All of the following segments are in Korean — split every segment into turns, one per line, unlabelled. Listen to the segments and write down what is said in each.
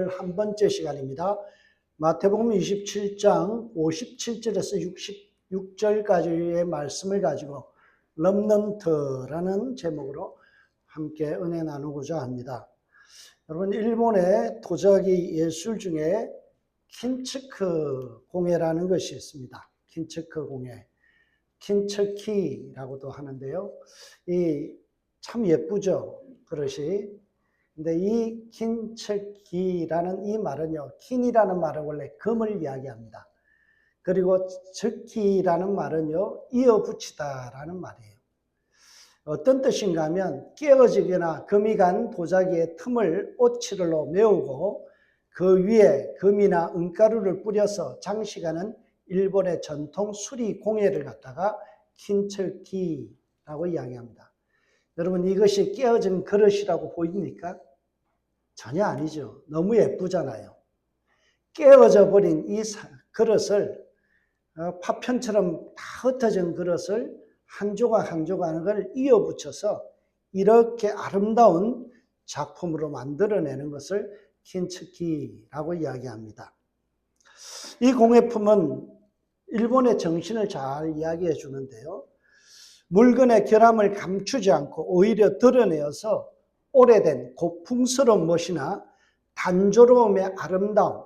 한 번째 시간입니다. 마태복음 27장 57절에서 66절까지의 말씀을 가지고 럼넌트라는 제목으로 함께 은혜 나누고자 합니다. 여러분, 일본의 도자기 예술 중에 킨츠크 공예라는 것이 있습니다. 킨츠크 공예, 킨츠키라고도 하는데요. 이 참 예쁘죠, 그릇이. 근데 이 킨츠키라는 이 말은요, 킨이라는 말은 원래 금을 이야기합니다. 그리고 츠키라는 말은요, 이어붙이다라는 말이에요. 어떤 뜻인가 하면 깨어지거나 금이 간 도자기의 틈을 오칠로 메우고 그 위에 금이나 은가루를 뿌려서 장식하는 일본의 전통 수리 공예를 갖다가 킨츠키라고 이야기합니다. 여러분, 이것이 깨어진 그릇이라고 보입니까? 전혀 아니죠. 너무 예쁘잖아요. 깨어져 버린 이 그릇을 파편처럼 다 흩어진 그릇을 한 조각 한 조각을 이어 붙여서 이렇게 아름다운 작품으로 만들어내는 것을 킨츠키라고 이야기합니다. 이 공예품은 일본의 정신을 잘 이야기해 주는데요. 물건의 결함을 감추지 않고 오히려 드러내어서 오래된 고풍스러운 멋이나 단조로움의 아름다움,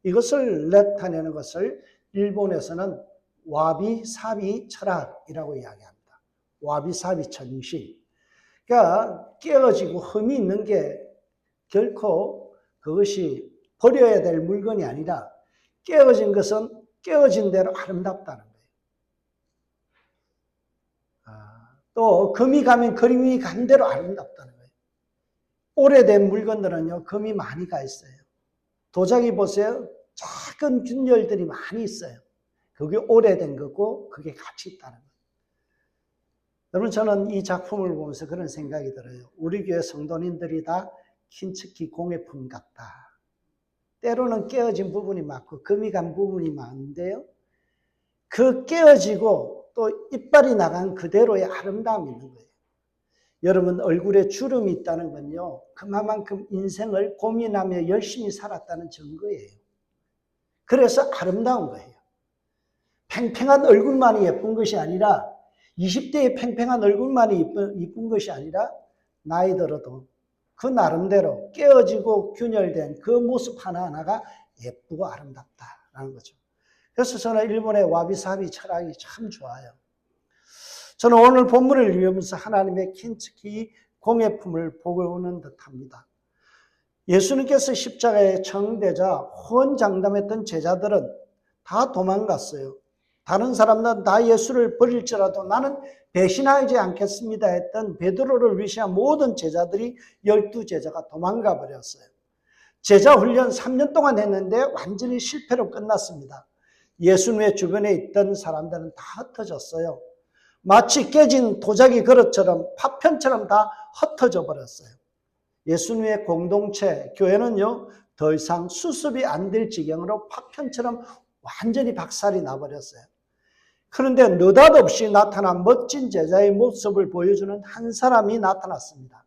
이것을 나타내는 것을 일본에서는 와비사비 철학이라고 이야기합니다. 와비사비 천실. 그러니까 깨어지고 흠이 있는 게 결코 그것이 버려야 될 물건이 아니라 깨어진 것은 깨어진 대로 아름답다는 거예요. 또 금이 가면 그림이 간 대로 아름답다는 거예요. 오래된 물건들은요, 금이 많이 가 있어요. 도자기 보세요. 작은 균열들이 많이 있어요. 그게 오래된 거고 그게 가치 있다는 거예요. 여러분, 저는 이 작품을 보면서 그런 생각이 들어요. 우리 교회 성도님들이 다 킨츠키 공예품 같다. 때로는 깨어진 부분이 많고 금이 간 부분이 많은데요. 그 깨어지고 또 이빨이 나간 그대로의 아름다움이 있는 거예요. 여러분, 얼굴에 주름이 있다는 건요, 그만큼 인생을 고민하며 열심히 살았다는 증거예요. 그래서 아름다운 거예요. 팽팽한 얼굴만이 예쁜 것이 아니라 20대의 팽팽한 얼굴만이 예쁜 것이 아니라 나이 들어도 그 나름대로 깨어지고 균열된 그 모습 하나하나가 예쁘고 아름답다라는 거죠. 그래서 저는 일본의 와비사비 철학이 참 좋아요. 저는 오늘 본문을 읽으면서 하나님의 킨츠키 공예품을 보는 듯합니다. 예수님께서 십자가에 청되자 호언장담했던 제자들은 다 도망갔어요. 다른 사람들은 다 예수를 버릴지라도 나는 배신하지 않겠습니다 했던 베드로를 위시한 모든 제자들이 12제자가 도망가 버렸어요. 제자 훈련 3년 동안 했는데 완전히 실패로 끝났습니다. 예수님의 주변에 있던 사람들은 다 흩어졌어요. 마치 깨진 도자기 그릇처럼 파편처럼 다 흩어져 버렸어요. 예수님의 공동체, 교회는요, 더 이상 수습이 안 될 지경으로 파편처럼 완전히 박살이 나버렸어요. 그런데 느닷없이 나타난 멋진 제자의 모습을 보여주는 한 사람이 나타났습니다.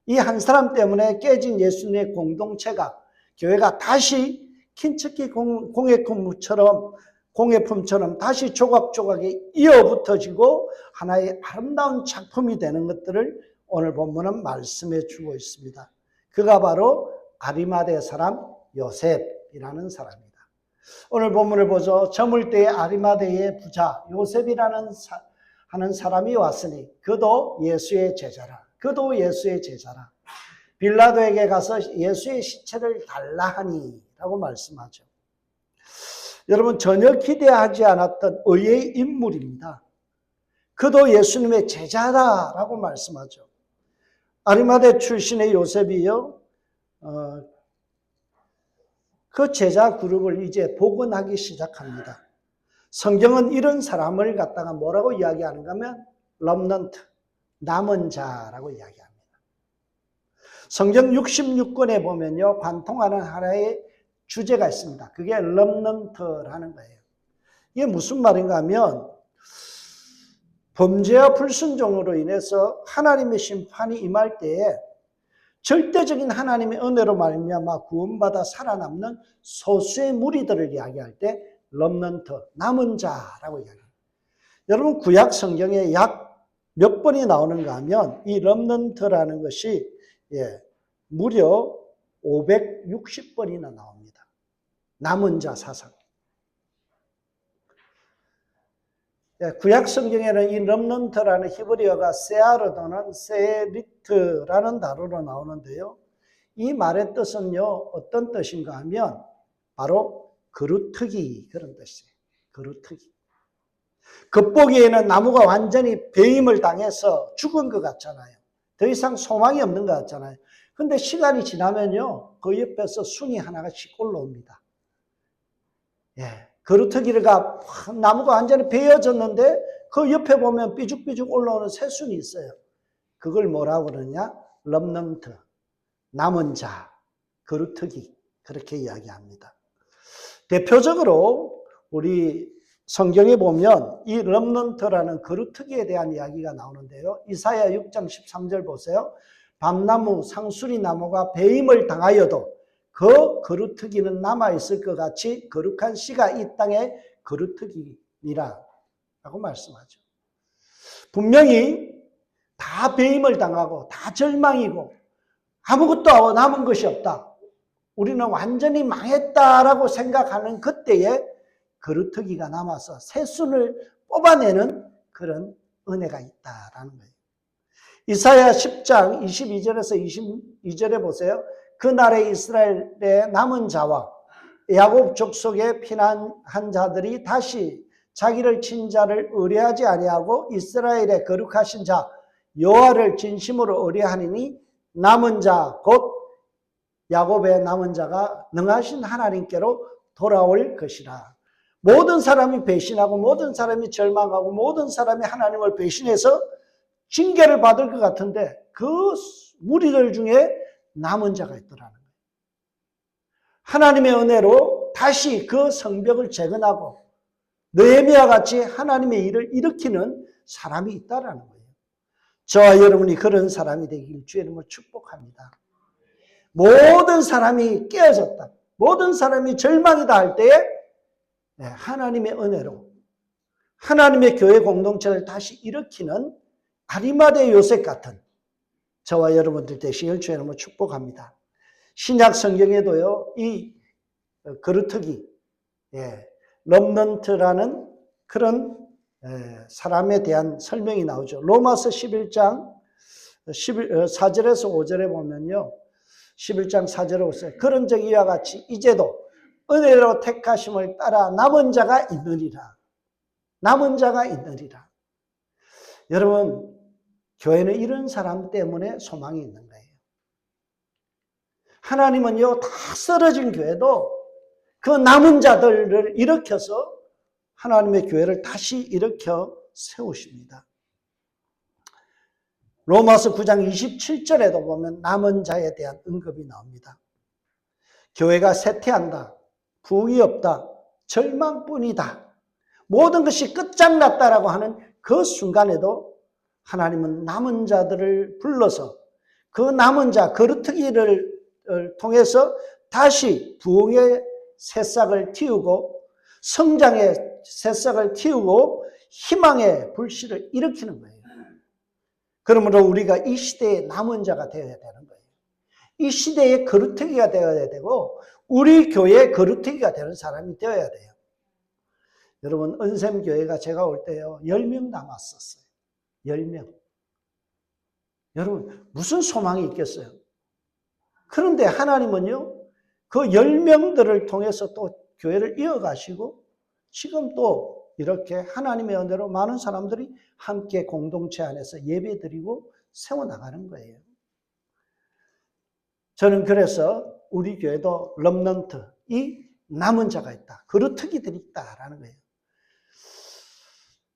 이 한 사람 때문에 깨진 예수님의 공동체가, 교회가 다시 킨츠키 공예품처럼 다시 조각조각이 이어붙어지고 하나의 아름다운 작품이 되는 것들을 오늘 본문은 말씀해 주고 있습니다. 그가 바로 아리마대 사람 요셉이라는 사람입니다. 오늘 본문을 보죠. 저물 때에 아리마대의 부자 요셉이라는 하는 사람이 왔으니 그도 예수의 제자라. 빌라도에게 가서 예수의 시체를 달라 하니 라고 말씀하죠. 여러분, 전혀 기대하지 않았던 의외의 인물입니다. 그도 예수님의 제자다라고 말씀하죠. 아리마대 출신의 요셉이요, 그 제자 그룹을 이제 복원하기 시작합니다. 성경은 이런 사람을 갖다가 뭐라고 이야기하는가 하면 럼넌트, 남은 자라고 이야기합니다. 성경 66권에 보면요, 관통하는 하나의 주제가 있습니다. 그게 럼넌트라는 거예요. 이게 무슨 말인가 하면 범죄와 불순종으로 인해서 하나님의 심판이 임할 때에 절대적인 하나님의 은혜로 말미암아 구원받아 살아남는 소수의 무리들을 이야기할 때 럼넌트, 남은 자라고 이야기합니다. 여러분 구약 성경에 약 몇 번이 나오는가 하면 이 럼넌트라는 것이 무려 560번이나 나옵니다. 남은 자 사상. 구약 성경에는 이 럼넌트라는 히브리어가 세아르 또는 세리트라는 단어로 나오는데요. 이 말의 뜻은요, 어떤 뜻인가 하면 바로 그루터기 그런 뜻이에요. 그루터기. 겉보기에는 나무가 완전히 배임을 당해서 죽은 것 같잖아요. 더 이상 소망이 없는 것 같잖아요. 근데 시간이 지나면요, 그 옆에서 순이 하나씩 올라옵니다. 그루터기가 나무가 완전히 베어졌는데 그 옆에 보면 삐죽삐죽 올라오는 새순이 있어요. 그걸 뭐라고 그러냐? 럼넌트, 남은 자, 그루터기 그렇게 이야기합니다. 대표적으로 우리 성경에 보면 이 럼넌트라는 그루터기에 대한 이야기가 나오는데요. 이사야 6장 13절 보세요. 밤나무, 상수리 나무가 배임을 당하여도 그 그루터기는 남아있을 것 같이 거룩한 씨가 이 땅에 그루터기니라 라고 말씀하죠. 분명히 다 배임을 당하고 다 절망이고 아무것도 남은 것이 없다. 우리는 완전히 망했다라고 생각하는 그때에 그루터기가 남아서 새순을 뽑아내는 그런 은혜가 있다라는 거예요. 이사야 10장 22절에서 22절에 보세요. 그날에 이스라엘의 남은 자와 야곱 족속에 피난한 자들이 다시 자기를 친 자를 의뢰하지 아니하고 이스라엘의 거룩하신 자 여호와를 진심으로 의뢰하니니 남은 자 곧 야곱의 남은 자가 능하신 하나님께로 돌아올 것이라. 모든 사람이 배신하고 모든 사람이 절망하고 모든 사람이 하나님을 배신해서 징계를 받을 것 같은데 그 무리들 중에 남은 자가 있더라는 거예요. 하나님의 은혜로 다시 그 성벽을 재건하고 느헤미야 같이 하나님의 일을 일으키는 사람이 있다라는 거예요. 저와 여러분이 그런 사람이 되길 주의 이름으로 축복합니다. 모든 사람이 깨어졌다. 모든 사람이 절망이다 할 때에 하나님의 은혜로 하나님의 교회 공동체를 다시 일으키는 아리마대 요셉 같은 저와 여러분들 되시길 주의 이름으로 축복합니다. 신약 성경에도요, 이 그루터기, 럼넌트라는 그런 사람에 대한 설명이 나오죠. 로마서 11장 4절에서 5절에 보면요. 11장 4절에 보세요. 그런 적 이와 같이 이제도 은혜로 택하심을 따라 남은 자가 있느니라. 남은 자가 있느니라. 여러분, 교회는 이런 사람 때문에 소망이 있는 거예요. 하나님은요, 다 쓰러진 교회도 그 남은 자들을 일으켜서 하나님의 교회를 다시 일으켜 세우십니다. 로마서 9장 27절에도 보면 남은 자에 대한 언급이 나옵니다. 교회가 쇠퇴한다, 부흥이 없다, 절망뿐이다, 모든 것이 끝장났다라고 하는 그 순간에도 하나님은 남은 자들을 불러서 그 남은 자, 그루터기를 통해서 다시 부흥의 새싹을 틔우고 성장의 새싹을 틔우고 희망의 불씨를 일으키는 거예요. 그러므로 우리가 이 시대의 남은 자가 되어야 되는 거예요. 이 시대의 그루터기가 되어야 되고 우리 교회의 그루터기가 되는 사람이 되어야 돼요. 여러분, 은샘교회가 제가 올 때요 10명 남았었어요. 10명. 여러분, 무슨 소망이 있겠어요? 그런데 하나님은요 그 10명들을 통해서 또 교회를 이어가시고 지금 또 이렇게 하나님의 은혜로 많은 사람들이 함께 공동체 안에서 예배드리고 세워나가는 거예요. 저는 그래서 우리 교회도 럼넌트, 이 남은 자가 있다. 그루터기들이 있다라는 거예요.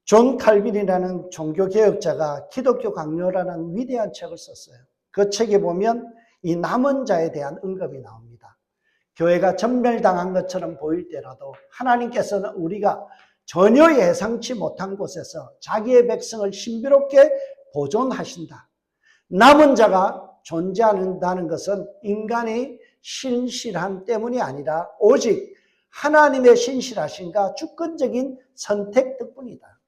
존 칼빈이라는 종교개혁자가 기독교 강요라는 위대한 책을 썼어요. 그 책에 보면 이 남은 자에 대한 언급이 나옵니다. 교회가 전멸당한 것처럼 보일 때라도 하나님께서는 우리가 전혀 예상치 못한 곳에서 자기의 백성을 신비롭게 보존하신다. 남은 자가 존재한다는 것은 인간의 신실함 때문이 아니라 오직 하나님의 신실하심과 주권적인 선택 덕분이다.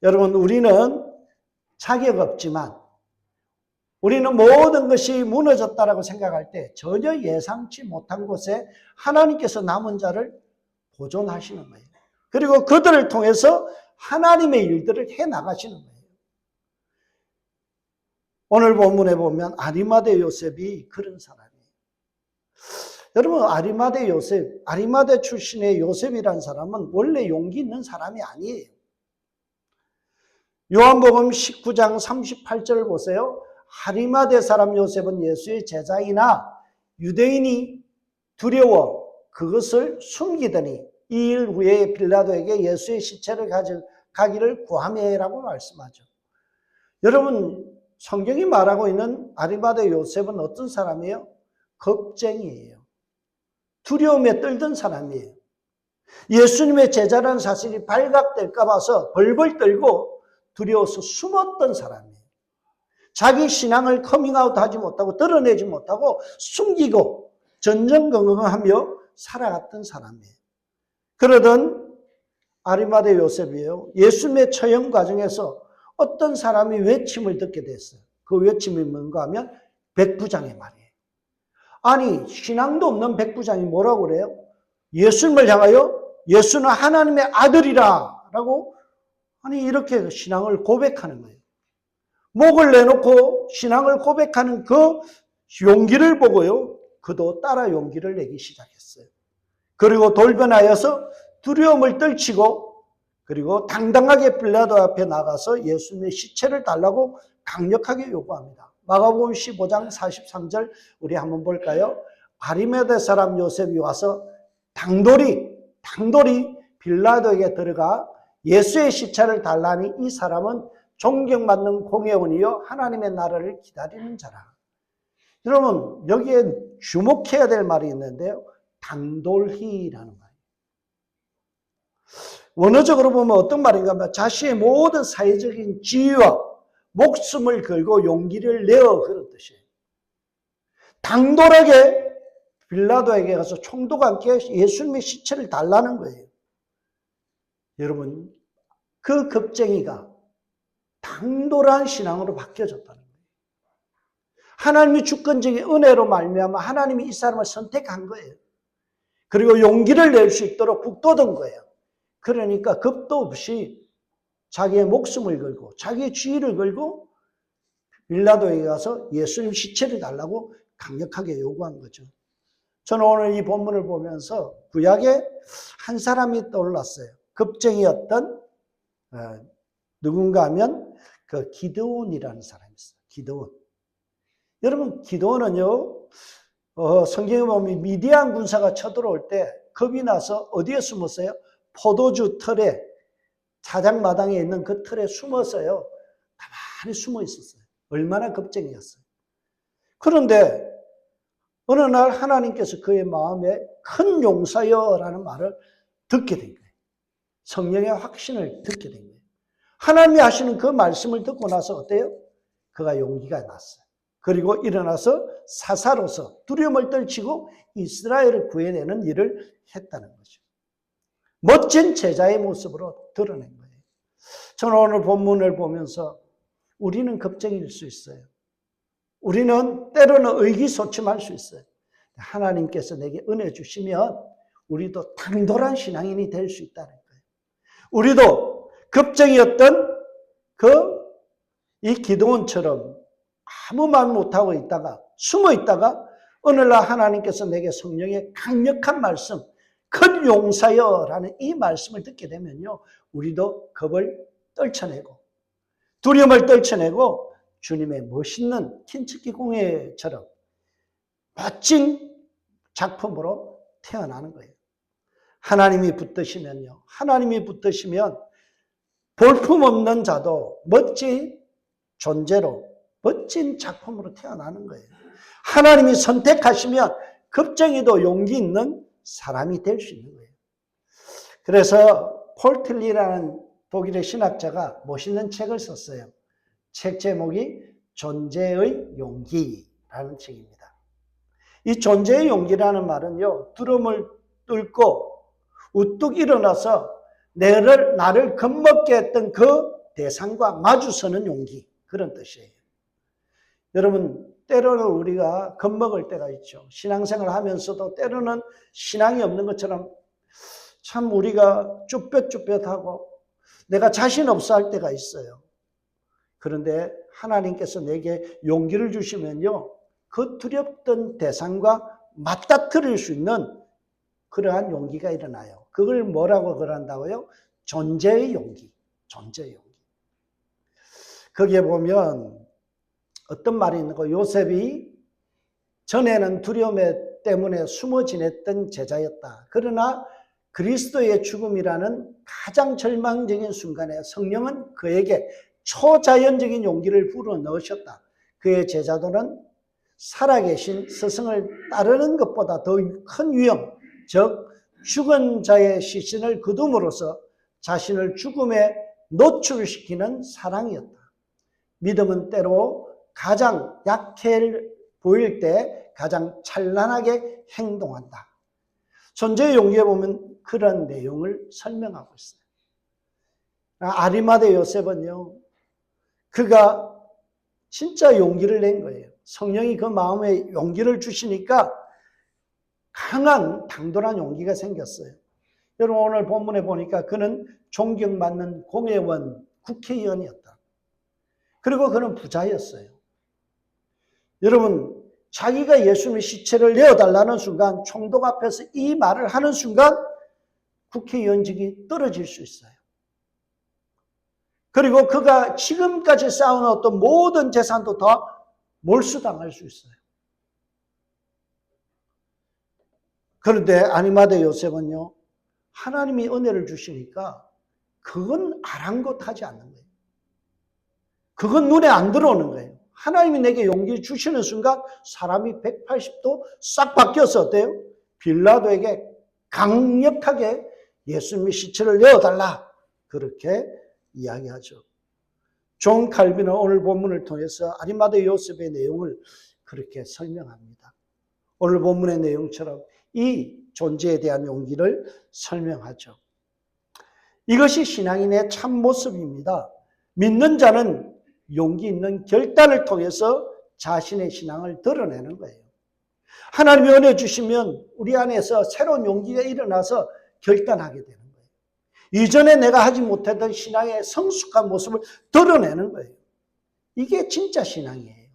여러분, 우리는 자격 없지만 우리는 모든 것이 무너졌다라고 생각할 때 전혀 예상치 못한 곳에 하나님께서 남은 자를 보존하시는 거예요. 그리고 그들을 통해서 하나님의 일들을 해나가시는 거예요. 오늘 본문에 보면 아리마대 요셉이 그런 사람이에요. 여러분, 아리마대 출신의 요셉이라는 사람은 원래 용기 있는 사람이 아니에요. 요한복음 19장 38절을 보세요. 아리마대 사람 요셉은 예수의 제자이나 유대인이 두려워 그것을 숨기더니 2일 후에 빌라도에게 예수의 시체를 가져가기를 구하매라고 말씀하죠. 여러분, 성경이 말하고 있는 아리마대 요셉은 어떤 사람이에요? 겁쟁이에요. 두려움에 떨던 사람이에요. 예수님의 제자라는 사실이 발각될까 봐서 벌벌 떨고 두려워서 숨었던 사람이에요. 자기 신앙을 커밍아웃 하지 못하고 드러내지 못하고 숨기고 전전긍긍하며 살아갔던 사람이에요. 그러던 아리마대 요셉이에요. 예수님의 처형 과정에서 어떤 사람이 외침을 듣게 됐어요. 그 외침이 뭔가 하면 백부장의 말이에요. 아니, 신앙도 없는 백부장이 뭐라고 그래요? 예수님을 향하여 예수는 하나님의 아들이라 라고 아니 이렇게 신앙을 고백하는 거예요. 목을 내놓고 신앙을 고백하는 그 용기를 보고요. 그도 따라 용기를 내기 시작했어요. 그리고 돌변하여서 두려움을 떨치고 그리고 당당하게 빌라도 앞에 나가서 예수님의 시체를 달라고 강력하게 요구합니다. 마가복음 15장 43절 우리 한번 볼까요? 아리마대 사람 요셉이 와서 당돌이 빌라도에게 들어가 예수의 시체를 달라니 이 사람은 존경받는 공회원이요 하나님의 나라를 기다리는 자라. 여러분, 여기에 주목해야 될 말이 있는데요. 당돌히라는 말이에요. 원어적으로 보면 어떤 말인가 하면 자신의 모든 사회적인 지위와 목숨을 걸고 용기를 내어 그런 뜻이에요. 당돌하게 빌라도에게 가서 총독과 함께 예수님의 시체를 달라는 거예요. 여러분, 그 겁쟁이가 당돌한 신앙으로 바뀌어졌다는 거예요. 하나님의 주권적인 은혜로 말미암아 하나님이 이 사람을 선택한 거예요. 그리고 용기를 낼 수 있도록 북돋은 거예요. 그러니까 겁도 없이 자기의 목숨을 걸고 자기의 지위를 걸고 빌라도에게 가서 예수님 시체를 달라고 강력하게 요구한 거죠. 저는 오늘 이 본문을 보면서 구약에 한 사람이 떠올랐어요. 겁쟁이였던 누군가 하면 그 기드온이라는 사람이 있어요. 기드온. 여러분, 기드온은요, 성경에 보면 미디안 군사가 쳐들어올 때 겁이 나서 어디에 숨었어요? 포도주 틀에, 자작마당에 있는 그 틀에 숨어서요, 가만히 숨어 있었어요. 얼마나 겁쟁이였어요. 그런데 어느 날 하나님께서 그의 마음에 큰 용사여라는 말을 듣게 된 거예요. 성령의 확신을 듣게 된 거예요. 하나님이 하시는 그 말씀을 듣고 나서 어때요? 그가 용기가 났어요. 그리고 일어나서 사사로서 두려움을 떨치고 이스라엘을 구해내는 일을 했다는 거죠. 멋진 제자의 모습으로 드러낸 거예요. 저는 오늘 본문을 보면서 우리는 겁쟁이일 수 있어요. 우리는 때로는 의기소침할 수 있어요. 하나님께서 내게 은혜 주시면 우리도 당돌한 신앙인이 될 수 있다는 거예요. 우리도 겁쟁이였던 이 기드온처럼 아무 말 못하고 있다가 숨어 있다가 어느 날 하나님께서 내게 성령의 강력한 말씀, 큰 용사여라는 이 말씀을 듣게 되면요, 우리도 겁을 떨쳐내고 두려움을 떨쳐내고 주님의 멋있는 킨츠키 공예처럼 멋진 작품으로 태어나는 거예요. 하나님이 붙드시면요, 하나님이 붙드시면 볼품없는 자도 멋진 존재로 멋진 작품으로 태어나는 거예요. 하나님이 선택하시면 겁쟁이도 용기 있는 사람이 될 수 있는 거예요. 그래서 폴 틸리라는 독일의 신학자가 멋있는 책을 썼어요. 책 제목이 존재의 용기라는 책입니다. 이 존재의 용기라는 말은요, 두려움을 뚫고 우뚝 일어나서 나를 겁먹게 했던 그 대상과 마주서는 용기, 그런 뜻이에요. 여러분, 때로는 우리가 겁먹을 때가 있죠. 신앙생활 하면서도 때로는 신앙이 없는 것처럼 참 우리가 쭈뼛쭈뼛하고 내가 자신 없어 할 때가 있어요. 그런데 하나님께서 내게 용기를 주시면요, 그 두렵던 대상과 맞닥뜨릴 수 있는 그러한 용기가 일어나요. 그걸 뭐라고 그런다고요? 존재의 용기. 존재의 용기. 거기에 보면 어떤 말이 있는 거, 요셉이 전에는 두려움 때문에 숨어 지냈던 제자였다. 그러나 그리스도의 죽음이라는 가장 절망적인 순간에 성령은 그에게 초자연적인 용기를 불어넣으셨다. 그의 제자도는 살아계신 스승을 따르는 것보다 더 큰 위험, 즉 죽은 자의 시신을 거둠으로써 자신을 죽음에 노출시키는 사랑이었다. 믿음은 때로 가장 약해 보일 때 가장 찬란하게 행동한다. 존재의 용기에 보면 그런 내용을 설명하고 있어요. 아리마대 요셉은요, 그가 진짜 용기를 낸 거예요. 성령이 그 마음에 용기를 주시니까 강한 당돌한 용기가 생겼어요. 여러분, 오늘 본문에 보니까 그는 존경받는 공회원, 국회의원이었다. 그리고 그는 부자였어요. 여러분, 자기가 예수님의 시체를 내어달라는 순간, 총독 앞에서 이 말을 하는 순간 국회의원직이 떨어질 수 있어요. 그리고 그가 지금까지 쌓아놓았던 모든 재산도 다 몰수당할 수 있어요. 그런데 아리마대 요셉은요, 하나님이 은혜를 주시니까 그건 아랑곳하지 않는 거예요. 그건 눈에 안 들어오는 거예요. 하나님이 내게 용기 주시는 순간 사람이 180도 싹 바뀌어서 어때요? 빌라도에게 강력하게 예수님의 시체를 내어달라, 그렇게 이야기하죠. 존 칼빈은 오늘 본문을 통해서 아리마대 요셉의 내용을 그렇게 설명합니다. 오늘 본문의 내용처럼 이 존재에 대한 용기를 설명하죠. 이것이 신앙인의 참 모습입니다. 믿는 자는 용기 있는 결단을 통해서 자신의 신앙을 드러내는 거예요. 하나님이 은혜 주시면 우리 안에서 새로운 용기가 일어나서 결단하게 되는 거예요. 이전에 내가 하지 못했던 신앙의 성숙한 모습을 드러내는 거예요. 이게 진짜 신앙이에요.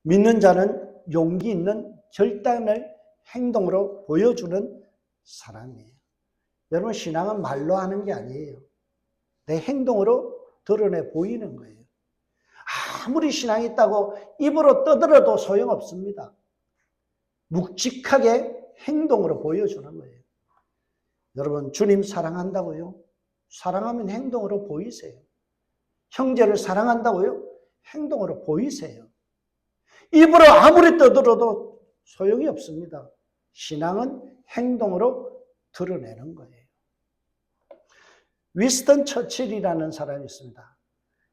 믿는 자는 용기 있는 결단을 행동으로 보여주는 사람이에요. 여러분, 신앙은 말로 하는 게 아니에요. 내 행동으로 드러내 보이는 거예요. 아무리 신앙이 있다고 입으로 떠들어도 소용없습니다. 묵직하게 행동으로 보여주는 거예요. 여러분, 주님 사랑한다고요? 사랑하면 행동으로 보이세요. 형제를 사랑한다고요? 행동으로 보이세요. 입으로 아무리 떠들어도 소용이 없습니다. 신앙은 행동으로 드러내는 거예요. 위스턴 처칠이라는 사람이 있습니다.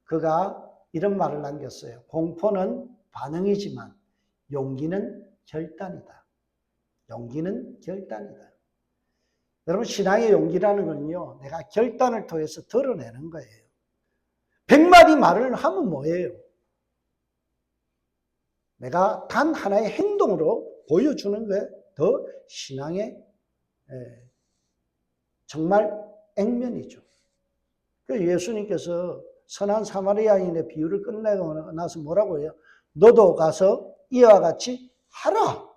그가 이런 말을 남겼어요. 공포는 반응이지만 용기는 결단이다. 용기는 결단이다. 여러분, 신앙의 용기라는 건요, 내가 결단을 통해서 드러내는 거예요. 100마디 말을 하면 뭐예요? 내가 단 하나의 행동으로 보여주는 게 더 신앙의 정말 액면이죠. 예수님께서 선한 사마리아인의 비유를 끝내고 나서 뭐라고 해요? 너도 가서 이와 같이 하라.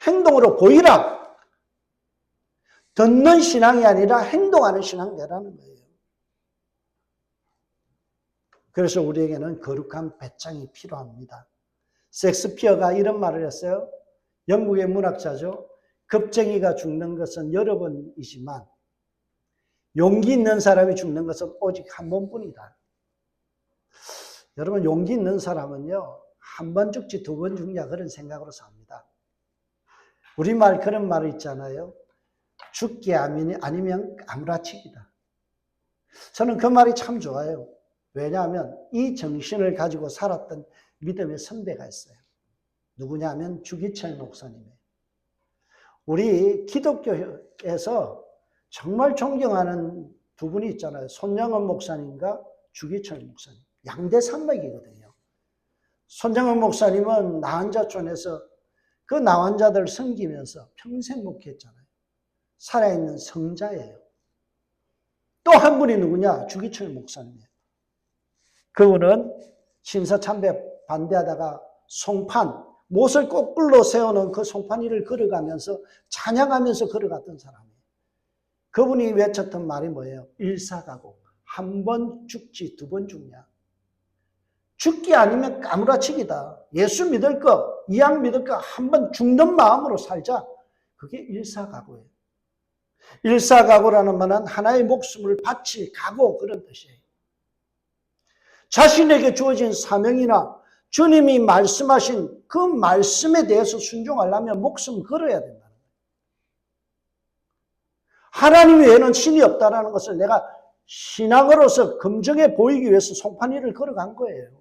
행동으로 보이라. 듣는 신앙이 아니라 행동하는 신앙 되라는 거예요. 그래서 우리에게는 거룩한 배짱이 필요합니다. 섹스피어가 이런 말을 했어요. 영국의 문학자죠. 겁쟁이가 죽는 것은 여러 번이지만 용기 있는 사람이 죽는 것은 오직 한 번뿐이다. 여러분, 용기 있는 사람은요, 한 번 죽지 두 번 죽냐, 그런 생각으로 삽니다. 우리말 그런 말 있잖아요. 죽기 아니면 아무라치기다. 저는 그 말이 참 좋아요. 왜냐하면 이 정신을 가지고 살았던 믿음의 선배가 있어요. 누구냐면 주기철 목사님이에요. 우리 기독교에서 정말 존경하는 두 분이 있잖아요. 손영은 목사님과 주기철 목사님. 양대 산맥이거든요. 손영은 목사님은 나환자촌에서 그 나환자들 섬기면서 평생 목회했잖아요. 살아있는 성자예요. 또 한 분이 누구냐? 주기철 목사님이에요. 그분은 신사참배 반대하다가 송판, 못을 거꾸로 세우는 그 송판 위를 걸어가면서 찬양하면서 걸어갔던 사람이에요. 그분이 외쳤던 말이 뭐예요? 일사가고 한 번 죽지 두 번 죽냐? 죽기 아니면 까무라치기다. 예수 믿을 거, 이양 믿을 거 한 번 죽는 마음으로 살자. 그게 일사가고예요. 일사가고라는 말은 하나의 목숨을 바칠 각오, 그런 뜻이에요. 자신에게 주어진 사명이나 주님이 말씀하신 그 말씀에 대해서 순종하려면 목숨 걸어야 된다는 거예요. 하나님 외에는 신이 없다는 것을 내가 신앙으로서 검증해 보이기 위해서 송판 위를 걸어간 거예요.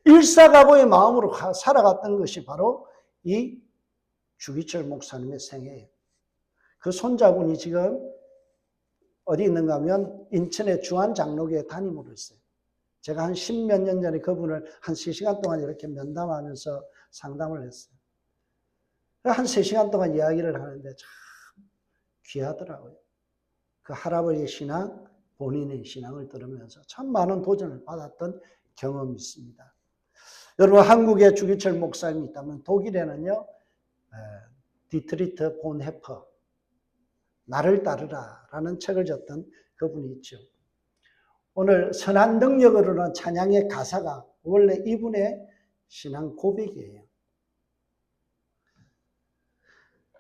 일사각오의 마음으로 살아갔던 것이 바로 이 주기철 목사님의 생애예요. 그 손자분이 지금 어디 있는가 하면 인천의 주안장로교에 담임으로 있어요. 제가 한 10몇 년 전에 그분을 한 3시간 동안 이렇게 면담하면서 상담을 했어요. 한 3시간 동안 이야기를 하는데 참 귀하더라고요. 그 할아버지의 신앙, 본인의 신앙을 들으면서 참 많은 도전을 받았던 경험이 있습니다. 여러분, 한국에 주기철 목사님이 있다면 독일에는요, 디트리트 본 헤퍼, 나를 따르라 라는 책을 썼던 그분이 있죠. 오늘 선한 능력으로는 찬양의 가사가 원래 이분의 신앙 고백이에요.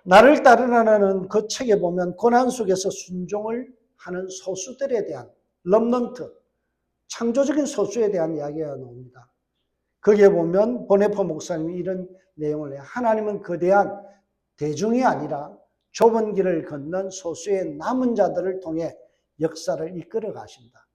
나를 따르라는 그 책에 보면 고난 속에서 순종을 하는 소수들에 대한 럼넌트, 창조적인 소수에 대한 이야기가 나옵니다. 거기에 보면 보네포 목사님이 이런 내용을 해요. 하나님은 거대한 대중이 아니라 좁은 길을 걷는 소수의 남은 자들을 통해 역사를 이끌어 가신다.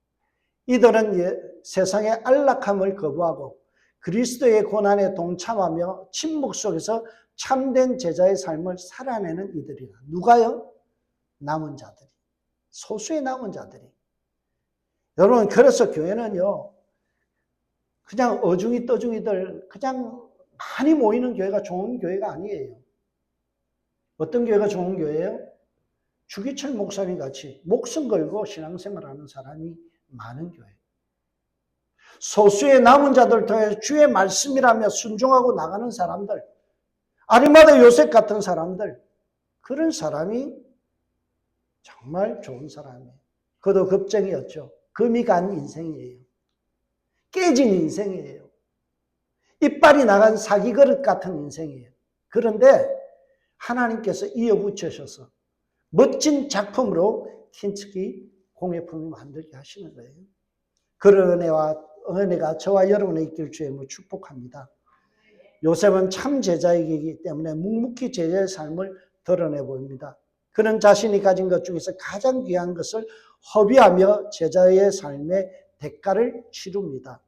이들은 세상의 안락함을 거부하고 그리스도의 고난에 동참하며 침묵 속에서 참된 제자의 삶을 살아내는 이들이다. 누가요? 남은 자들이. 소수의 남은 자들이. 여러분, 그래서 교회는요, 그냥 어중이 떠중이들 그냥 많이 모이는 교회가 좋은 교회가 아니에요. 어떤 교회가 좋은 교회예요? 주기철 목사님 같이 목숨 걸고 신앙생활하는 사람이 많은 교회. 소수의 남은 자들 통해 주의 말씀이라며 순종하고 나가는 사람들, 아리마다 요셉 같은 사람들, 그런 사람이 정말 좋은 사람이에요. 그도 겁쟁이였죠. 금이 간 인생이에요. 깨진 인생이에요. 이빨이 나간 사기 그릇 같은 인생이에요. 그런데 하나님께서 이어붙여셔서 멋진 작품으로 킨츠키 공예품을 만들게 하시는 거예요. 그런 은혜가 저와 여러분의 있길 주님을 축복합니다. 요셉은 참 제자이기 때문에 묵묵히 제자의 삶을 드러내 보입니다. 그는 자신이 가진 것 중에서 가장 귀한 것을 허비하며 제자의 삶의 대가를 치릅니다.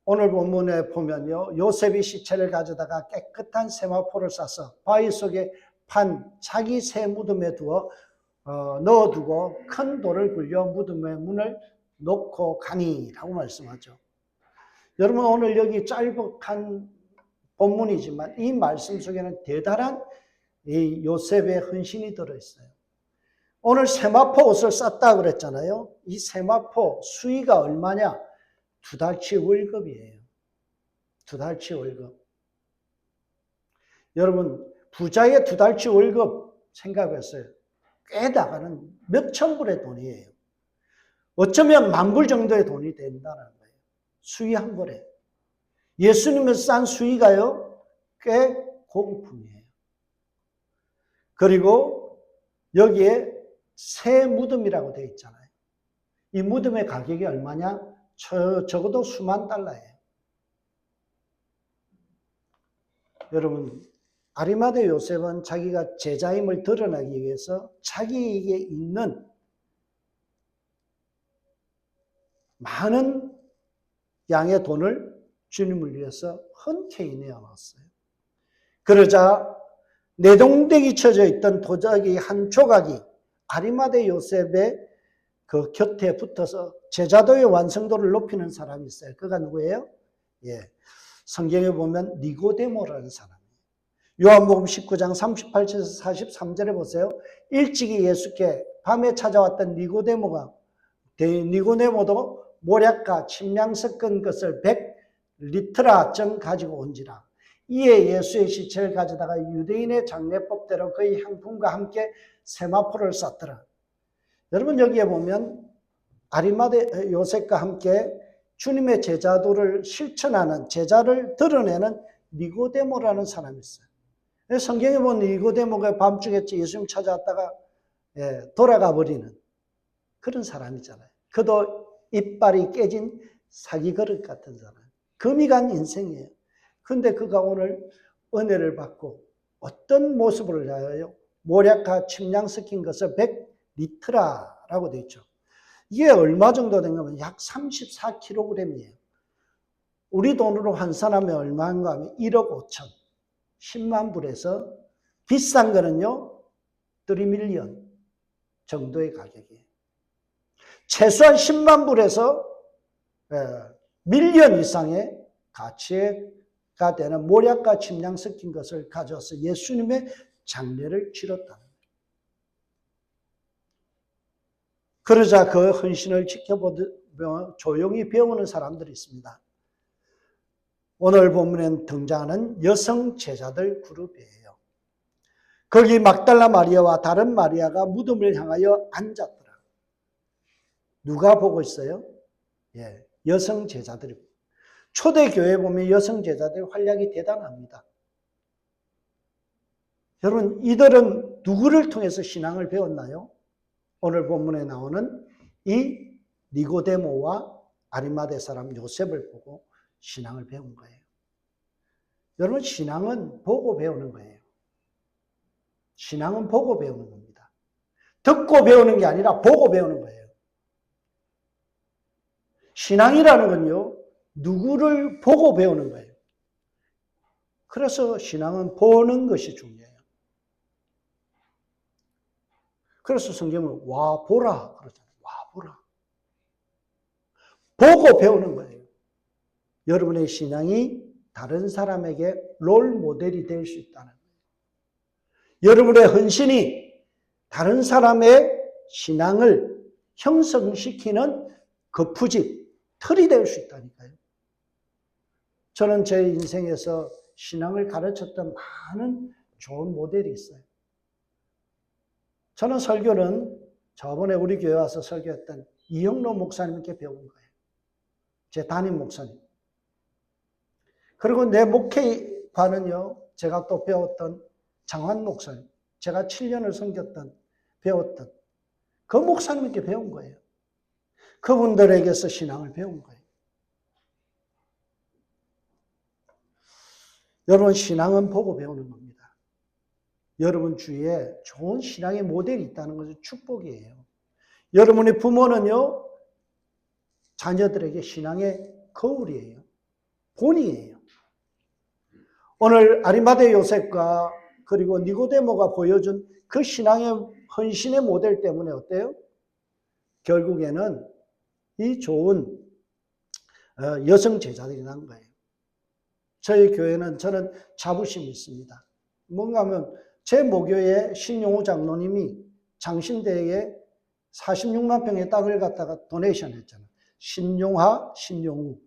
오늘 본문에 보면요, 요셉이 시체를 가져다가 깨끗한 세마포를 싸서 바위 속에 판 자기 새 무덤에 넣어두고 큰 돌을 굴려 무덤의 문을 놓고 가니라고 말씀하죠. 여러분, 오늘 여기 짧은 본문이지만 이 말씀 속에는 대단한 이 요셉의 헌신이 들어있어요. 오늘 세마포 옷을 쌌다 그랬잖아요. 이 세마포 수위가 얼마냐? 2달치 월급이에요. 2달치 월급. 여러분, 부자의 2달치 월급 생각했어요. 꽤 나가는 몇천 불의 돈이에요. 어쩌면 10,000불 정도의 돈이 된다는 거예요. 수위 한 벌에. 예수님을 싼 수위가요, 꽤 고급품이에요. 그리고 여기에 새 무덤이라고 되어 있잖아요. 이 무덤의 가격이 얼마냐? 적어도 수만 달러예요. 여러분, 아리마대 요셉은 자기가 제자임을 드러내기 위해서 자기에게 있는 많은 양의 돈을 주님을 위해서 흔쾌히 내어놨어요. 그러자 내동댕이 쳐져 있던 도자기 한 조각이 아리마대 요셉의 그 곁에 붙어서 제자도의 완성도를 높이는 사람이 있어요. 그가 누구예요? 예, 성경에 보면 니고데모라는 사람이에요. 요한복음 19장 38절에서 43절에 보세요. 일찍이 예수께 밤에 찾아왔던 니고데모도 모략과 침량 섞은 것을 100리트라쯤 가지고 온지라. 이에 예수의 시체를 가져다가 유대인의 장례법대로 그의 향품과 함께 세마포를 쌌더라. 여러분, 여기에 보면 아리마대 요셉과 함께 주님의 제자도를 실천하는, 제자를 드러내는 니고데모라는 사람이 있어요. 성경에 보면 니고데모가 밤중에 예수님 찾아왔다가 돌아가 버리는 그런 사람이잖아요. 그도 이빨이 깨진 사기 그릇 같은 사람. 금이 간 인생이에요. 근데 그가 오늘 은혜를 받고 어떤 모습을 하여요? 모략과 침량 섞인 것을 100리트라라고 되어 있죠. 이게 얼마 정도 된 거면 약 34kg이에요. 우리 돈으로 환산하면 얼마인가 하면 1억 5천, 10만 불에서 비싼 거는요, 3밀리언 정도의 가격이에요. 최소한 10만 불에서 밀리언 이상의 가치가 되는 모략과 침량 섞인 것을 가져와서 예수님의 장례를 치렀다는 거예요. 그러자 그 헌신을 지켜보며 조용히 배우는 사람들이 있습니다. 오늘 본문에 등장하는 여성 제자들 그룹이에요. 거기 막달라 마리아와 다른 마리아가 무덤을 향하여 앉았더라. 누가 보고 있어요? 예, 여성 제자들이. 초대교회에 보면 여성 제자들의 활약이 대단합니다. 여러분, 이들은 누구를 통해서 신앙을 배웠나요? 오늘 본문에 나오는 이 니고데모와 아리마대 사람 요셉을 보고 신앙을 배운 거예요. 여러분, 신앙은 보고 배우는 거예요. 신앙은 보고 배우는 겁니다. 듣고 배우는 게 아니라 보고 배우는 거예요. 신앙이라는 건요, 누구를 보고 배우는 거예요. 그래서 신앙은 보는 것이 중요해요. 그래서 성경은 와 보라 그러잖아요. 와 보라. 보고 배우는 거예요. 여러분의 신앙이 다른 사람에게 롤 모델이 될 수 있다는 거예요. 여러분의 헌신이 다른 사람의 신앙을 형성시키는 거푸집, 틀이 될 수 있다니까요. 저는 제 인생에서 신앙을 가르쳤던 많은 좋은 모델이 있어요. 저는 설교는 저번에 우리 교회 와서 설교했던 이영로 목사님께 배운 거예요. 제 담임 목사님. 그리고 내 목회관은요, 제가 또 배웠던 장환 목사님. 제가 7년을 섬겼던, 배웠던 그 목사님께 배운 거예요. 그분들에게서 신앙을 배운 거예요. 여러분, 신앙은 보고 배우는 겁니다. 여러분 주위에 좋은 신앙의 모델이 있다는 것은 축복이에요. 여러분의 부모는요, 자녀들에게 신앙의 거울이에요. 본이에요. 오늘 아리마대 요셉과 그리고 니고데모가 보여준 그 신앙의 헌신의 모델 때문에 어때요? 결국에는 이 좋은 여성 제자들이 난 거예요. 저희 교회는 저는 자부심이 있습니다. 뭔가 하면 제 모교의 신용우 장로님이 장신대에 46만 평의 땅을 갖다가 도네이션 했잖아요. 신용하, 신용우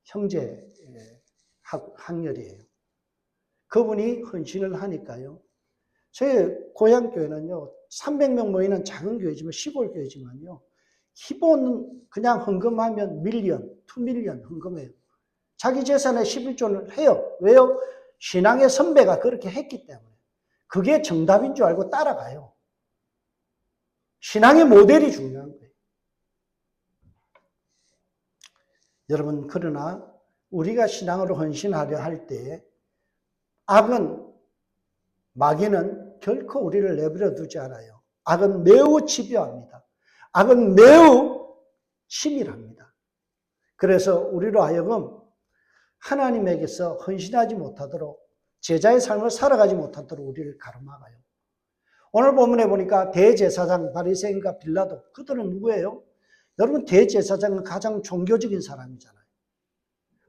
형제 학렬이에요. 그분이 헌신을 하니까요. 저희 고향 교회는요, 300명 모이는 작은 교회지만, 시골 교회지만요, 기본 그냥 헌금하면 밀리언, 2밀리언 헌금해요. 자기 재산의 11조를 해요. 왜요? 신앙의 선배가 그렇게 했기 때문에. 그게 정답인 줄 알고 따라가요. 신앙의 모델이 중요한 거예요. 여러분, 그러나 우리가 신앙으로 헌신하려 할 때 악은, 마귀는 결코 우리를 내버려 두지 않아요. 악은 매우 집요합니다. 악은 매우 치밀합니다. 그래서 우리로 하여금 하나님에게서 헌신하지 못하도록 제자의 삶을 살아가지 못하도록 우리를 가로막아요. 오늘 본문에 보니까 대제사장 바리새인과 빌라도, 그들은 누구예요? 여러분, 대제사장은 가장 종교적인 사람이잖아요.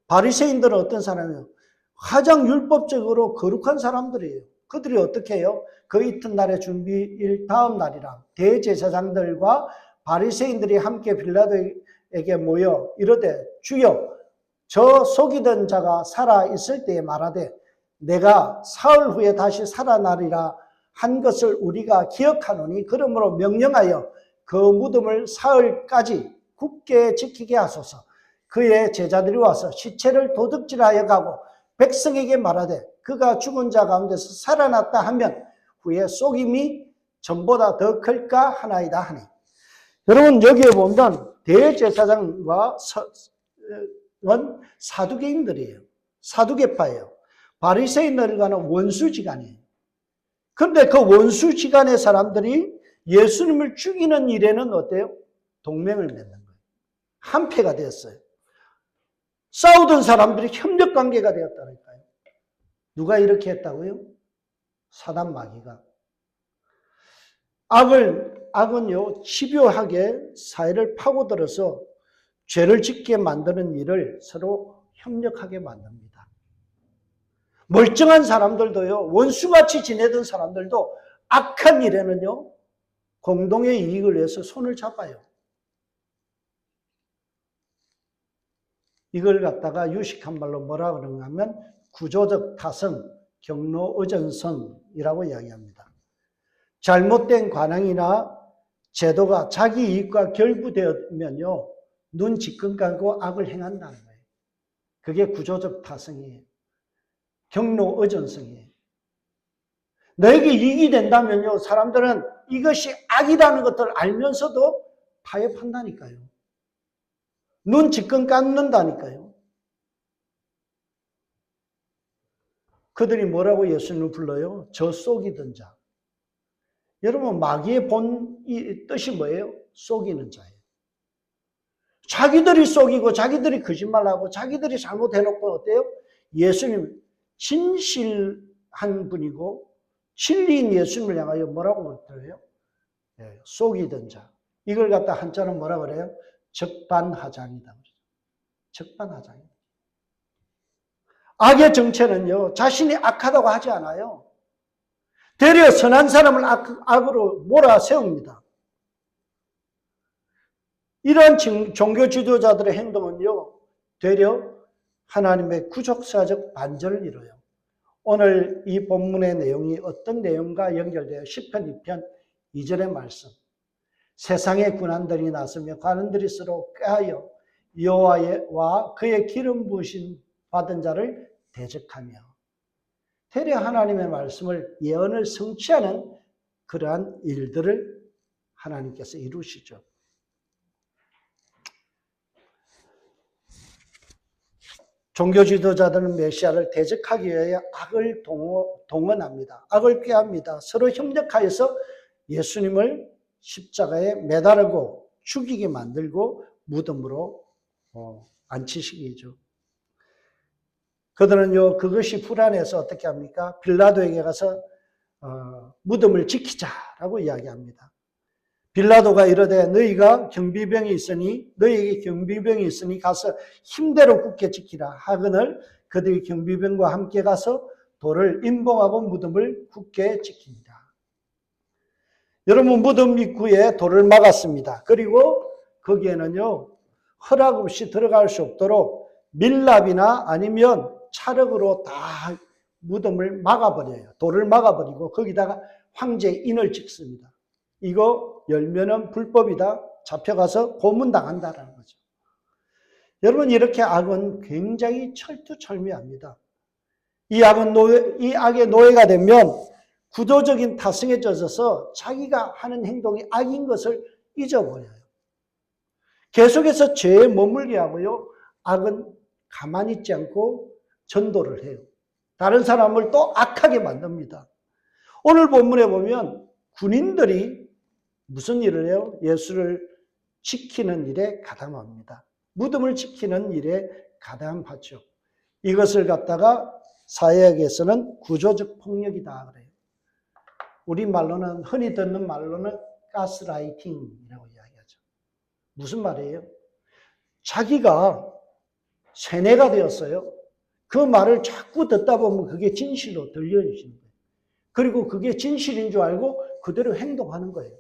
바리새인들은 어떤 사람이에요? 가장 율법적으로 거룩한 사람들이에요. 그들이 어떻게 해요? 그 이튿날의 준비일 다음 날이라 대제사장들과 바리새인들이 함께 빌라도에게 모여 이르되, 주여, 저 속이던 자가 살아 있을 때에 말하되 내가 사흘 후에 다시 살아나리라 한 것을 우리가 기억하노니, 그러므로 명령하여 그 무덤을 사흘까지 굳게 지키게 하소서. 그의 제자들이 와서 시체를 도둑질하여 가고 백성에게 말하되 그가 죽은 자 가운데서 살아났다 하면 후에 속임이 전보다 더 클까 하나이다 하니. 여러분, 여기에 보면 대제사장과 사두개인들이에요. 사두개파예요. 바리새인들과는 원수지간이에요. 그런데 그 원수지간의 사람들이 예수님을 죽이는 일에는 어때요? 동맹을 맺는 거예요. 한패가 되었어요. 싸우던 사람들이 협력관계가 되었다니까요. 누가 이렇게 했다고요? 사단 마귀가. 악은요, 집요하게 사회를 파고들어서 죄를 짓게 만드는 일을 서로 협력하게 만듭니다. 멀쩡한 사람들도요, 원수같이 지내던 사람들도 악한 일에는요, 공동의 이익을 위해서 손을 잡아요. 이걸 갖다가 유식한 말로 뭐라 그러냐 하면 구조적 타성, 경로의존성이라고 이야기합니다. 잘못된 관행이나 제도가 자기 이익과 결부되면요, 눈 지끈 감고 악을 행한다는 거예요. 그게 구조적 타성이에요. 경로의존성이에요. 너에게 이익이 된다면요, 사람들은 이것이 악이라는 것을 알면서도 타협한다니까요. 눈 지끈 감는다니까요. 그들이 뭐라고 예수님을 불러요? 저 속이던 자. 여러분, 마귀의 본 뜻이 뭐예요? 속이는 자예요. 자기들이 속이고 자기들이 거짓말하고 자기들이 잘못해놓고 어때요? 예수님, 진실한 분이고 진리인 예수님을 향하여 뭐라고 그래요? 속이던 자. 이걸 갖다 한자로 뭐라 그래요? 적반하장이다. 적반하장이다. 악의 정체는요, 자신이 악하다고 하지 않아요. 되려 선한 사람을 악으로 몰아세웁니다. 이러한 종교 지도자들의 행동은요, 되려 하나님의 구속사적 반전을 이뤄요. 오늘 이 본문의 내용이 어떤 내용과 연결되어 10편 2편 2절의 말씀. 세상의 군환들이 나서며 관원들이 서로 꾀하여 여호와와 그의 기름 부으신 받은 자를 대적하며, 되려 하나님의 말씀을 예언을 성취하는 그러한 일들을 하나님께서 이루시죠. 종교 지도자들은 메시아를 대적하기 위해 악을 동원합니다. 악을 꾀합니다. 서로 협력하여서 예수님을 십자가에 매달고 죽이게 만들고 무덤으로 앉히시기죠. 그들은요, 그것이 불안해서 어떻게 합니까? 빌라도에게 가서 무덤을 지키자라고 이야기합니다. 빌라도가 이르되 너희에게 경비병이 있으니 가서 힘대로 굳게 지키라 하거늘 그들이 경비병과 함께 가서 돌을 임봉하고 무덤을 굳게 지킵니다. 여러분, 무덤 입구에 돌을 막았습니다. 그리고 거기에는요, 허락 없이 들어갈 수 없도록 밀랍이나 아니면 찰흙으로 다 무덤을 막아버려요. 돌을 막아버리고 거기다가 황제의 인을 찍습니다. 이거 열면은 불법이다. 잡혀가서 고문당한다라는 거죠. 여러분, 이렇게 악은 굉장히 철두철미합니다. 이 악의 노예가 되면 구조적인 타성에 젖어서 자기가 하는 행동이 악인 것을 잊어버려요. 계속해서 죄에 머물게 하고요. 악은 가만히 있지 않고 전도를 해요. 다른 사람을 또 악하게 만듭니다. 오늘 본문에 보면 군인들이 무슨 일을 해요? 예수를 지키는 일에 가담합니다. 무덤을 지키는 일에 가담하죠. 이것을 갖다가 사회학에서는 구조적 폭력이다 그래요. 우리 말로는, 흔히 듣는 말로는 가스라이팅이라고 이야기하죠. 무슨 말이에요? 자기가 세뇌가 되었어요. 그 말을 자꾸 듣다 보면 그게 진실로 들려지는 거예요. 그리고 그게 진실인 줄 알고 그대로 행동하는 거예요.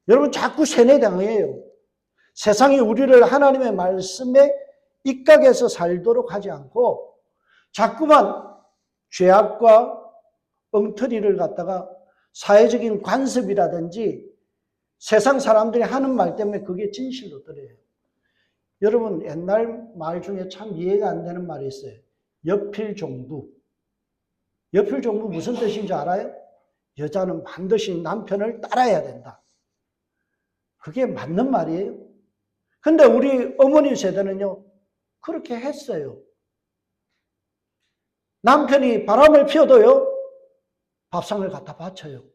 여러분 자꾸 세뇌당해요. 세상이 우리를 하나님의 말씀에 입각해서 살도록 하지 않고 자꾸만 죄악과 엉터리를 갖다가 사회적인 관습이라든지 세상 사람들이 하는 말 때문에 그게 진실로 들려요. 여러분 옛날 말 중에 참 이해가 안 되는 말이 있어요. 여필종부. 여필종부 무슨 뜻인지 알아요? 여자는 반드시 남편을 따라야 된다. 그게 맞는 말이에요. 근데 우리 어머니 세대는요, 그렇게 했어요. 남편이 바람을 피워도요, 밥상을 갖다 바쳐요.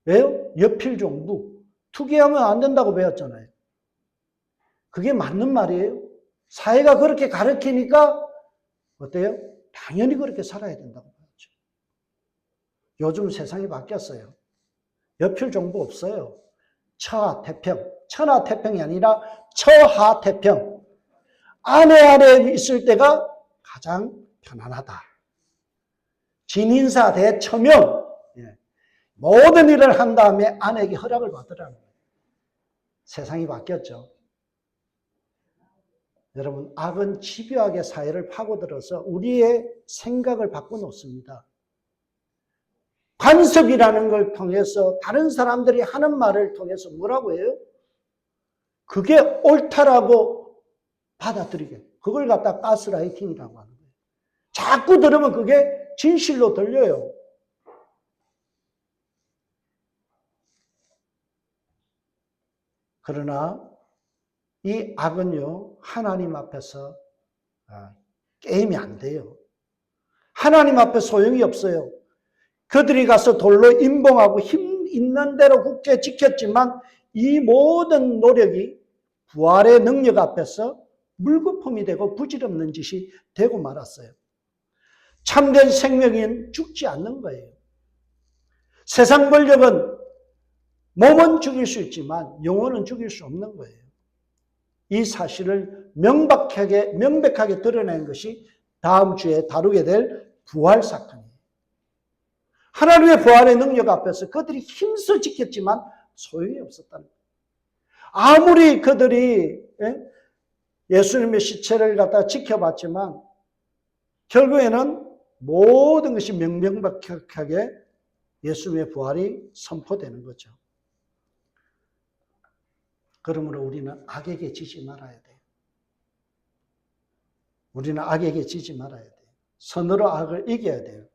왜요? 여필종부. 투기하면 안 된다고 배웠잖아요. 그게 맞는 말이에요. 사회가 그렇게 가르치니까 어때요? 당연히 그렇게 살아야 된다고 배웠죠. 요즘 세상이 바뀌었어요. 여필종부 없어요. 처하태평. 천하태평이 아니라 처하태평. 아내 안에 있을 때가 가장 편안하다. 진인사 대처명. 모든 일을 한 다음에 아내에게 허락을 받으라는 거예요. 세상이 바뀌었죠. 여러분, 악은 집요하게 사회를 파고들어서 우리의 생각을 바꿔놓습니다. 관습이라는 걸 통해서 다른 사람들이 하는 말을 통해서 뭐라고 해요? 그게 옳다라고 받아들이게. 그걸 갖다 가스라이팅이라고 하는 거예요. 자꾸 들으면 그게 진실로 들려요. 그러나 이 악은요, 하나님 앞에서 게임이 안 돼요. 하나님 앞에 소용이 없어요. 그들이 가서 돌로 임봉하고 힘 있는 대로 국제 지켰지만 이 모든 노력이 부활의 능력 앞에서 물거품이 되고 부질없는 짓이 되고 말았어요. 참된 생명은 죽지 않는 거예요. 세상 권력은 몸은 죽일 수 있지만 영혼은 죽일 수 없는 거예요. 이 사실을 명백하게 드러낸 것이 다음 주에 다루게 될 부활 사건이에요. 하나님의 부활의 능력 앞에서 그들이 힘써 지켰지만 소용이 없었다는 거예요. 아무리 그들이 예수님의 시체를 갖다 지켜봤지만 결국에는 모든 것이 명명백백하게 예수님의 부활이 선포되는 거죠. 그러므로 우리는 악에게 지지 말아야 돼요. 우리는 악에게 지지 말아야 돼요. 선으로 악을 이겨야 돼요.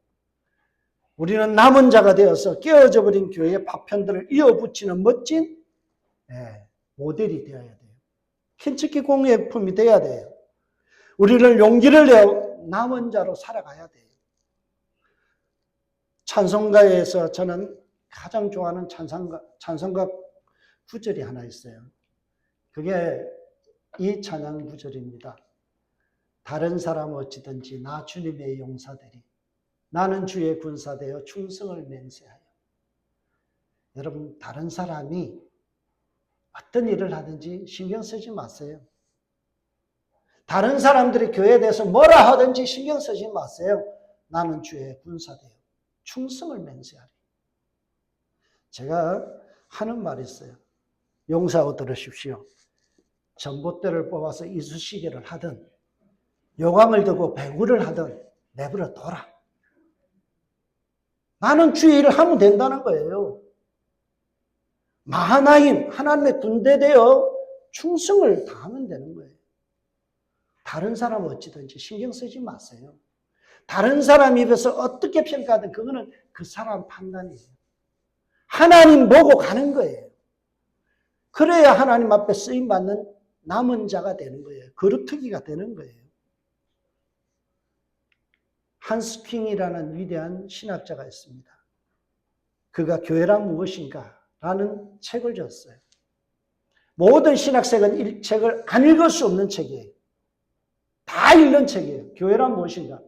우리는 남은 자가 되어서 깨어져 버린 교회의 파편들을 이어붙이는 멋진 모델이 되어야 돼요. 켄츠키 공예품이 되어야 돼요. 우리를 용기를 내어 남은 자로 살아가야 돼요. 찬송가에서 저는 가장 좋아하는 찬송가 구절이 하나 있어요. 그게 이 찬양 구절입니다. 다른 사람 어찌든지 나 주님의 용사되리. 나는 주의 군사되어 충성을 맹세하여. 여러분, 다른 사람이 어떤 일을 하든지 신경 쓰지 마세요. 다른 사람들이 교회에 대해서 뭐라 하든지 신경 쓰지 마세요. 나는 주의 군사되어 충성을 맹세하리. 제가 하는 말이 있어요. 용사하고 들으십시오. 전봇대를 뽑아서 이쑤시개를 하든 요강을 두고 배구를 하든 내버려 둬라. 나는 주의 일을 하면 된다는 거예요. 마하나임, 하나님의 군대 되어 충성을 다하면 되는 거예요. 다른 사람 어찌든지 신경 쓰지 마세요. 다른 사람 입에서 어떻게 평가하든 그거는 그 사람 판단이에요. 하나님 보고 가는 거예요. 그래야 하나님 앞에 쓰임받는 남은 자가 되는 거예요. 그루터기가 되는 거예요. 한스 킹이라는 위대한 신학자가 있습니다. 그가 교회란 무엇인가? 라는 책을 줬어요. 모든 신학책은 책을 안 읽을 수 없는 책이에요. 다 읽는 책이에요. 교회란 무엇인가?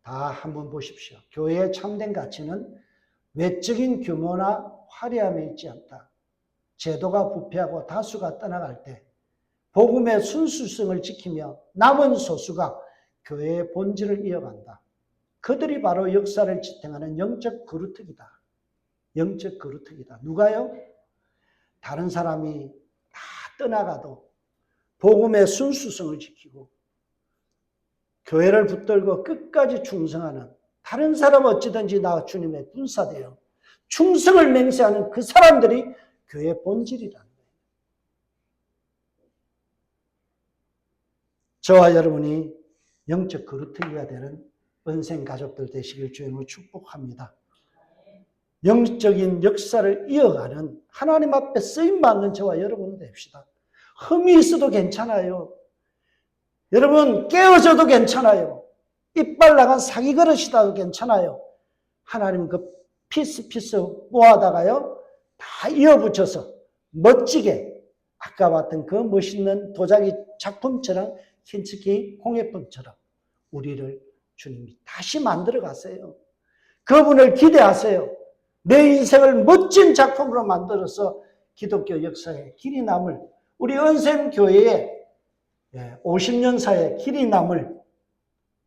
다 한번 보십시오. 교회의 참된 가치는 외적인 규모나 화려함에 있지 않다. 제도가 부패하고 다수가 떠나갈 때 복음의 순수성을 지키며 남은 소수가 교회의 본질을 이어간다. 그들이 바로 역사를 지탱하는 영적 그루터기다. 영적 그루터기다. 누가요? 다른 사람이 다 떠나가도 복음의 순수성을 지키고 교회를 붙들고 끝까지 충성하는, 다른 사람 어찌든지 나 주님의 군사되어 충성을 맹세하는 그 사람들이 교회의 본질이라는 거예요. 저와 여러분이 영적 그루터기가 되는 은생 가족들 되시길 주님으로 축복합니다. 영적인 역사를 이어가는, 하나님 앞에 쓰임받는 저와 여러분 됩시다. 흠이 있어도 괜찮아요. 여러분 깨어져도 괜찮아요. 이빨 나간 사기 그릇이라도 괜찮아요. 하나님 그 피스 모아다가요 다 이어붙여서 멋지게, 아까 봤던 그 멋있는 도자기 작품처럼, 킨츠키 공예품처럼 우리를 주님이 다시 만들어 가세요. 그분을 기대하세요. 내 인생을 멋진 작품으로 만들어서 기독교 역사에 길이 남을, 우리 은샘교회의 50년사의 길이 남을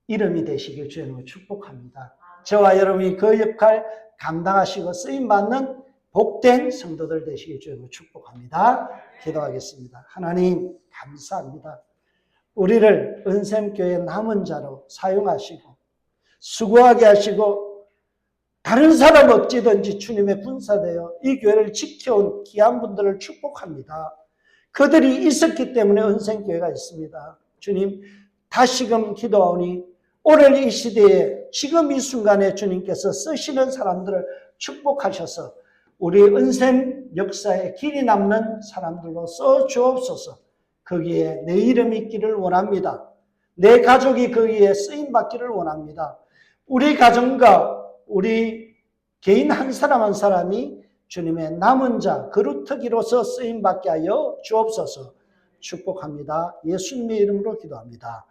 이름이 되시길 주님을 축복합니다. 저와 여러분이 그 역할 감당하시고 쓰임받는 복된 성도들 되시길 주님을 축복합니다. 기도하겠습니다. 하나님 감사합니다. 우리를 은샘교회 남은 자로 사용하시고 수고하게 하시고 다른 사람 어찌든지 주님의 군사되어 이 교회를 지켜온 귀한 분들을 축복합니다. 그들이 있었기 때문에 은샘교회가 있습니다. 주님 다시금 기도하오니 오늘 이 시대에 지금 이 순간에 주님께서 쓰시는 사람들을 축복하셔서 우리 은샘 역사에 길이 남는 사람들로 써 주옵소서. 거기에 내 이름이 있기를 원합니다. 내 가족이 거기에 쓰임받기를 원합니다. 우리 가정과 우리 개인 한 사람 한 사람이 주님의 남은 자 그루터기로서 쓰임받게 하여 주옵소서. 축복합니다. 예수님의 이름으로 기도합니다.